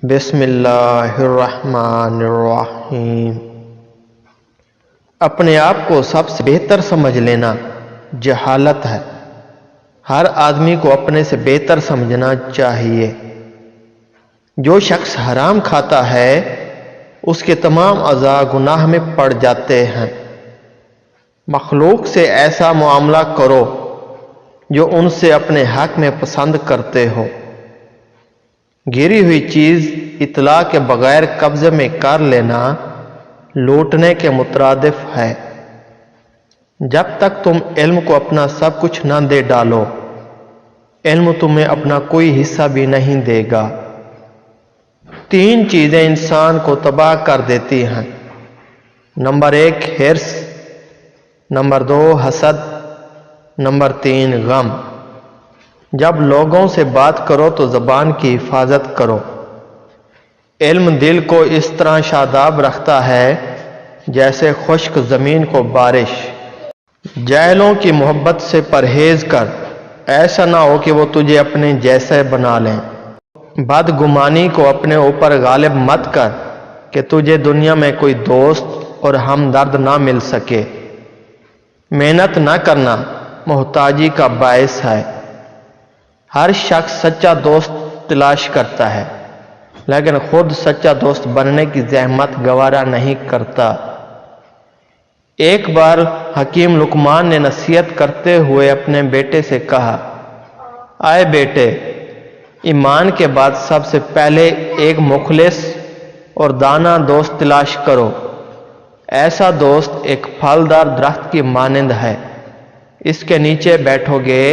بسم اللہ الرحمن الرحیم۔ اپنے آپ کو سب سے بہتر سمجھ لینا جہالت ہے۔ ہر آدمی کو اپنے سے بہتر سمجھنا چاہیے۔ جو شخص حرام کھاتا ہے اس کے تمام اعضاء گناہ میں پڑ جاتے ہیں۔ مخلوق سے ایسا معاملہ کرو جو ان سے اپنے حق میں پسند کرتے ہو۔ گری ہوئی چیز اطلاع کے بغیر قبضے میں کر لینا لوٹنے کے مترادف ہے۔ جب تک تم علم کو اپنا سب کچھ نہ دے ڈالو، علم تمہیں اپنا کوئی حصہ بھی نہیں دے گا۔ تین چیزیں انسان کو تباہ کر دیتی ہیں۔ نمبر 1 حرص، نمبر 2 حسد، نمبر 3 غم۔ جب لوگوں سے بات کرو تو زبان کی حفاظت کرو۔ علم دل کو اس طرح شاداب رکھتا ہے جیسے خشک زمین کو بارش۔ جاہلوں کی محبت سے پرہیز کر، ایسا نہ ہو کہ وہ تجھے اپنے جیسے بنا لیں۔ بدگمانی کو اپنے اوپر غالب مت کر کہ تجھے دنیا میں کوئی دوست اور ہمدرد نہ مل سکے۔ محنت نہ کرنا محتاجی کا باعث ہے۔ ہر شخص سچا دوست تلاش کرتا ہے لیکن خود سچا دوست بننے کی زحمت گوارا نہیں کرتا۔ ایک بار حکیم لقمان نے نصیحت کرتے ہوئے اپنے بیٹے سے کہا، اے بیٹے، ایمان کے بعد سب سے پہلے ایک مخلص اور دانا دوست تلاش کرو۔ ایسا دوست ایک پھلدار درخت کی مانند ہے۔ اس کے نیچے بیٹھو گے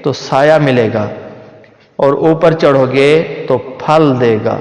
تو سایہ ملے گا اور اوپر چڑھو گے تو پھل دے گا۔